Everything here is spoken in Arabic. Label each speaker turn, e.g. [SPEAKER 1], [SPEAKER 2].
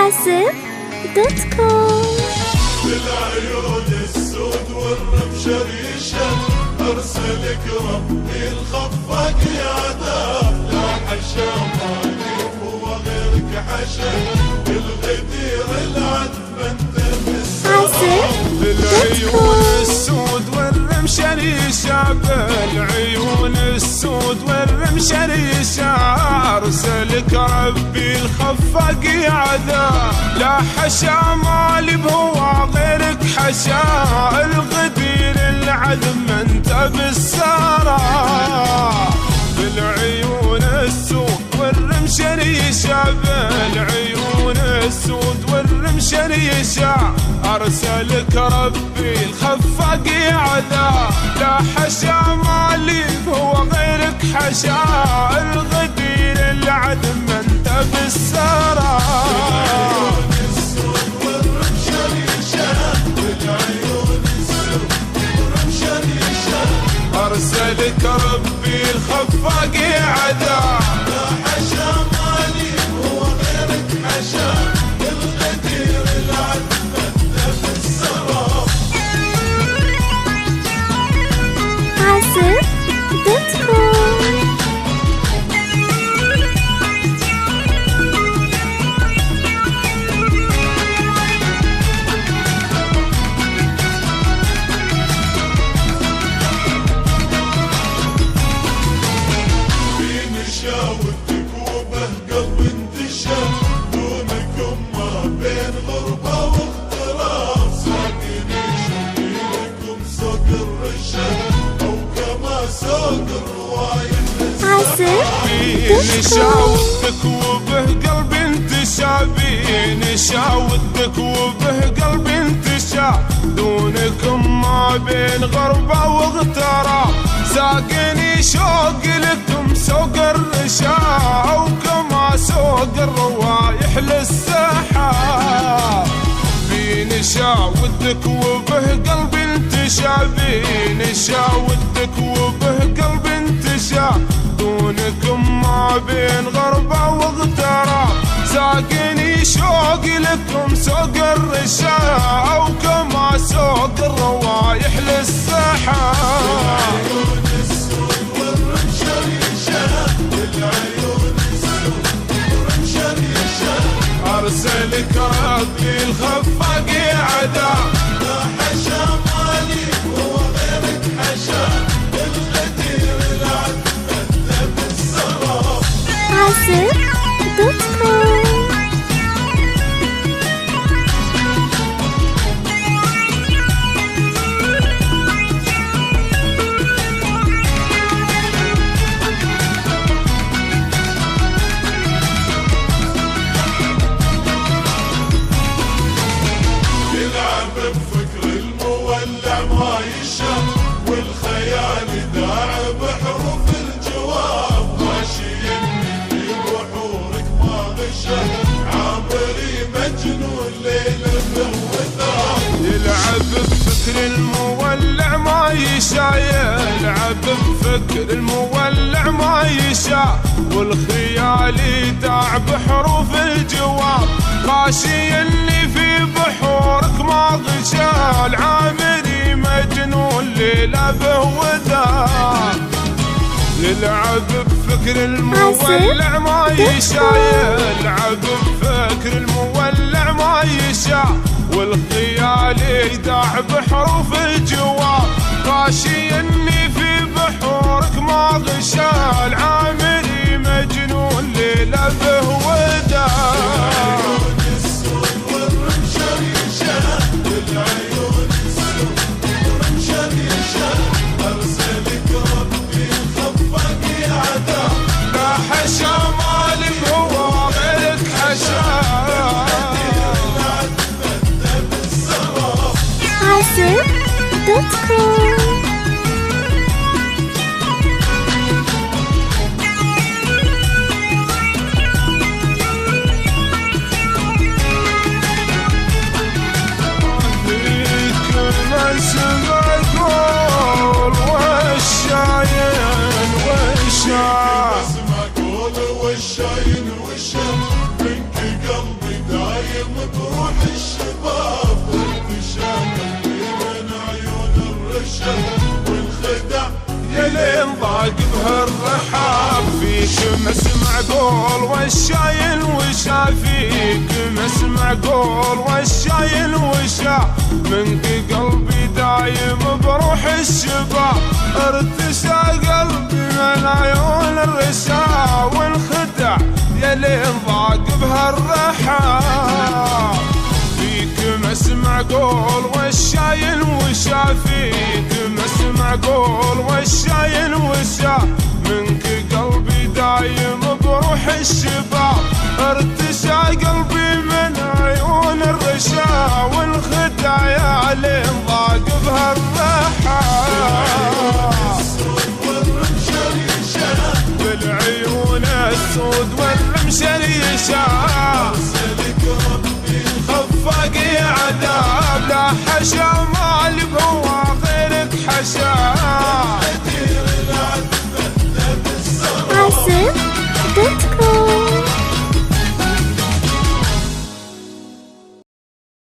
[SPEAKER 1] عسل.com.
[SPEAKER 2] بالعيون السود والرمش ريشة أرسلك ربي الخفاق يا عذاب، لا حشا مالي هو غيرك حشا، الغدير العذب انت بالسراب.
[SPEAKER 3] بالعيون السود والرمش ريشة، بالعيون السود والرمش ريشة أرسلك ربي الخفاق يا عذاب، لا حشا مالي بهو غيرك حشا، الغدير العذب انت بالسراب. بالعيون السود والرمش ريشة، بالعيون السود والرمش ريشة أرسلك ربي الخفاق يا عذاب، لا حشا مالي هو غيرك حشا، الغدير العذب انت بالسراب. أرسلك ربي الخفاق يا عذاب،
[SPEAKER 2] لا حشا مالي هو غيرك حشا، الغدير العذب انت بالسراب.
[SPEAKER 1] عسل.com.
[SPEAKER 2] ودك وبه قلب انتشى، دونكم ما بين غربة واغتراب، ساقني شوقي لكم سوق الرشا، أو كما سوق الروايح
[SPEAKER 3] نشاودك وبه قلب انتشى، نشاودك وبه قلب انتشى، دونكم ما بين غربة واغتراب، ساقني شوق لكم سوق الرشا، أو كما سوق الروايح للسحاب. بنشاودك وبه قلب انتشى، بنشاودك وبه قلب انتشى، دونكم ما بين غربة واغتراب، ساقني شوق لكم سوق الرشا، أو كما سوق الروايح للسحاب. أرسلك ربي الخفاق يا عذاب،
[SPEAKER 2] لا حشا مالي هو غيرك حشا، الغدير العذب انت بالسراب.
[SPEAKER 1] عسل.com.
[SPEAKER 2] بفكر المولع ما يشاف، والخيال داع بحروف الجواب، ماشيني في بحورك ما غشا، عامري مجنون ليلة وثاب.
[SPEAKER 3] يلعب بفكر المولع ما يشا، يلعب بفكر المولع ما يشا، والخيال يداع بحروف الجواب، غاشيني في بحورك ما غشا، العامري مجنون ليلة به وذاب. يلعب بفكر المولع ما يشا، يلعب بفكر المولع ما يشا، والخيال يداع بحروف الجواب، غاشيني في بحورك ما غشا، العامري مجنون ليلة به وذاب.
[SPEAKER 2] أرسلك ربي الخفاق يا عذاب،
[SPEAKER 3] لا حشا مالي هو غيرك حشا،
[SPEAKER 1] عسل.com.
[SPEAKER 2] والشاين وشم منك قلبي دايم والخدع
[SPEAKER 3] يلين ضاق بهالرحاب فيك مسمع قول والشايل وشا فيك مسمع قول والشايل وشا منك قلبي دايم بروح الشباب ارتسى قلبي من عيون الرشا والخدع يلين ضاق بهالرحاب فيك مسمع قول والشايل وشا فيك مسمع قول والشايل وشا منك قلبي دايم بروح الشباب ارتشى قلبي من عيون الرشا والخدع يا عليم ضاق بهالرحاب بالعيون السود والرمش اليشا خفاقي عذاب لا حشا